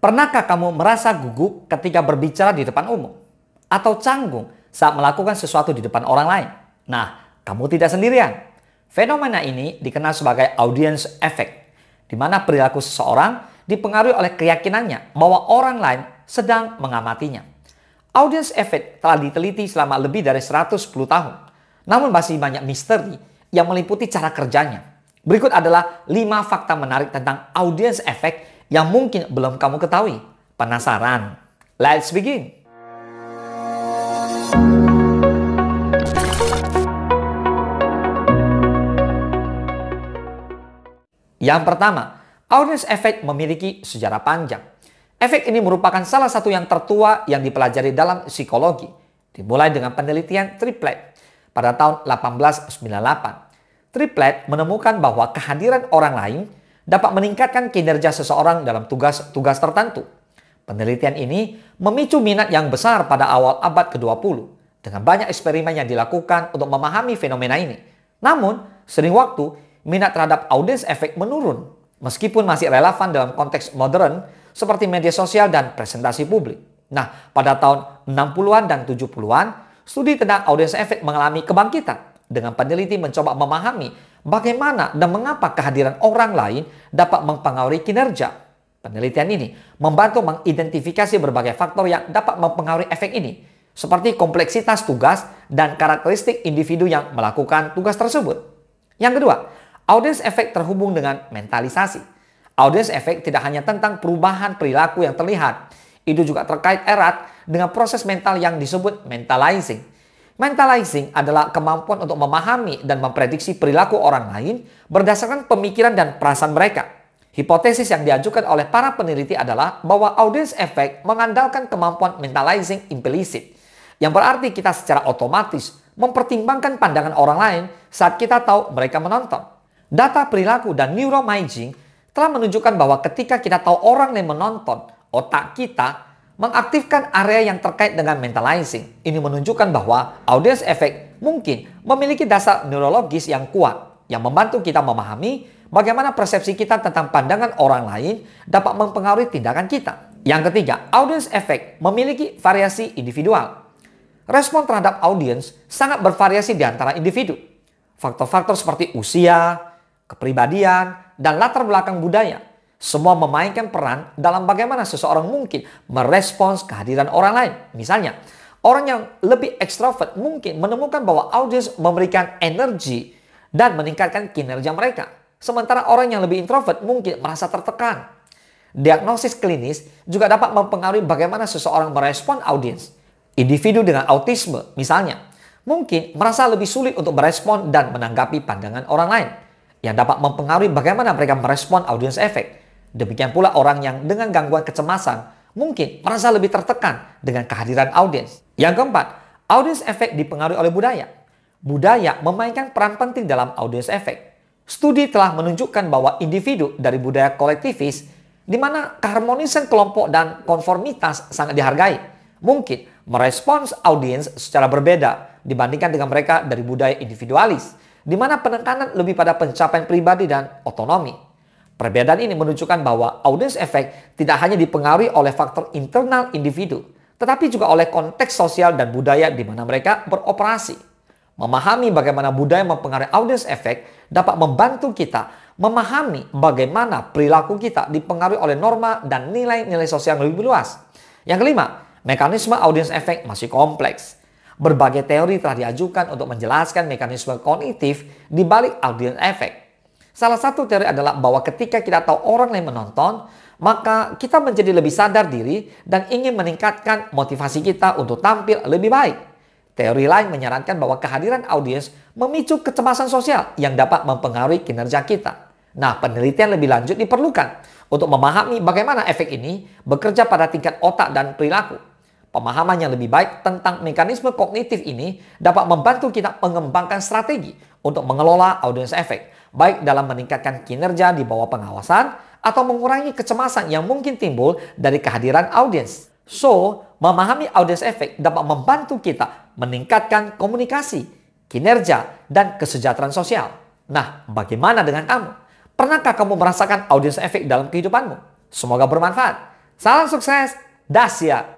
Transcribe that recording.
Pernahkah kamu merasa gugup ketika berbicara di depan umum? Atau canggung saat melakukan sesuatu di depan orang lain? Nah, kamu tidak sendirian. Fenomena ini dikenal sebagai audience effect, di mana perilaku seseorang dipengaruhi oleh keyakinannya bahwa orang lain sedang mengamatinya. Audience effect telah diteliti selama lebih dari 110 tahun, namun masih banyak misteri yang meliputi cara kerjanya. Berikut adalah 5 fakta menarik tentang audience effect yang mungkin belum kamu ketahui. Penasaran? Let's begin! Yang pertama, audience effect memiliki sejarah panjang. Efek ini merupakan salah satu yang tertua yang dipelajari dalam psikologi. Dimulai dengan penelitian Triplett pada tahun 1898. Triplett menemukan bahwa kehadiran orang lain dapat meningkatkan kinerja seseorang dalam tugas-tugas tertentu. Penelitian ini memicu minat yang besar pada awal abad ke-20 dengan banyak eksperimen yang dilakukan untuk memahami fenomena ini. Namun, sering waktu minat terhadap audience effect menurun meskipun masih relevan dalam konteks modern seperti media sosial dan presentasi publik. Nah, pada tahun 60-an dan 70-an, studi tentang audience effect mengalami kebangkitan dengan peneliti mencoba memahami bagaimana dan mengapa kehadiran orang lain dapat mempengaruhi kinerja. Penelitian ini membantu mengidentifikasi berbagai faktor yang dapat mempengaruhi efek ini, seperti kompleksitas tugas dan karakteristik individu yang melakukan tugas tersebut. Yang kedua, audience effect terhubung dengan mentalisasi. Audience effect tidak hanya tentang perubahan perilaku yang terlihat, itu juga terkait erat dengan proses mental yang disebut mentalizing. Mentalizing adalah kemampuan untuk memahami dan memprediksi perilaku orang lain berdasarkan pemikiran dan perasaan mereka. Hipotesis yang diajukan oleh para peneliti adalah bahwa audience effect mengandalkan kemampuan mentalizing implisit, yang berarti kita secara otomatis mempertimbangkan pandangan orang lain saat kita tahu mereka menonton. Data perilaku dan neuroimaging telah menunjukkan bahwa ketika kita tahu orang lain menonton, otak kita mengaktifkan area yang terkait dengan mentalizing. Ini menunjukkan bahwa audience effect mungkin memiliki dasar neurologis yang kuat yang membantu kita memahami bagaimana persepsi kita tentang pandangan orang lain dapat mempengaruhi tindakan kita. Yang ketiga, audience effect memiliki variasi individual. Respon terhadap audience sangat bervariasi di antara individu. Faktor-faktor seperti usia, kepribadian, dan latar belakang budaya semua memainkan peran dalam bagaimana seseorang mungkin merespons kehadiran orang lain. Misalnya, orang yang lebih ekstrovert mungkin menemukan bahwa audiens memberikan energi dan meningkatkan kinerja mereka. Sementara orang yang lebih introvert mungkin merasa tertekan. Diagnosis klinis juga dapat mempengaruhi bagaimana seseorang merespon audiens. Individu dengan autisme misalnya, mungkin merasa lebih sulit untuk merespon dan menanggapi pandangan orang lain, yang dapat mempengaruhi bagaimana mereka merespon audience effect. Demikian pula orang yang dengan gangguan kecemasan mungkin merasa lebih tertekan dengan kehadiran audiens. Yang keempat, audience effect dipengaruhi oleh budaya. Budaya memainkan peran penting dalam audience effect. Studi telah menunjukkan bahwa individu dari budaya kolektivis di mana keharmonisan kelompok dan konformitas sangat dihargai, mungkin merespons audiens secara berbeda dibandingkan dengan mereka dari budaya individualis, di mana penekanan lebih pada pencapaian pribadi dan otonomi. Perbedaan ini menunjukkan bahwa audience effect tidak hanya dipengaruhi oleh faktor internal individu, tetapi juga oleh konteks sosial dan budaya di mana mereka beroperasi. Memahami bagaimana budaya mempengaruhi audience effect dapat membantu kita memahami bagaimana perilaku kita dipengaruhi oleh norma dan nilai-nilai sosial yang lebih luas. Yang kelima, mekanisme audience effect masih kompleks. Berbagai teori telah diajukan untuk menjelaskan mekanisme kognitif di balik audience effect. Salah satu teori adalah bahwa ketika kita tahu orang lain menonton, maka kita menjadi lebih sadar diri dan ingin meningkatkan motivasi kita untuk tampil lebih baik. Teori lain menyarankan bahwa kehadiran audiens memicu kecemasan sosial yang dapat mempengaruhi kinerja kita. Nah, penelitian lebih lanjut diperlukan untuk memahami bagaimana efek ini bekerja pada tingkat otak dan perilaku. Pemahaman yang lebih baik tentang mekanisme kognitif ini dapat membantu kita mengembangkan strategi untuk mengelola audience effect, baik dalam meningkatkan kinerja di bawah pengawasan atau mengurangi kecemasan yang mungkin timbul dari kehadiran audiens. So, memahami audience effect dapat membantu kita meningkatkan komunikasi, kinerja, dan kesejahteraan sosial. Nah, bagaimana dengan kamu? Pernahkah kamu merasakan audience effect dalam kehidupanmu? Semoga bermanfaat. Salam sukses, dahsyat!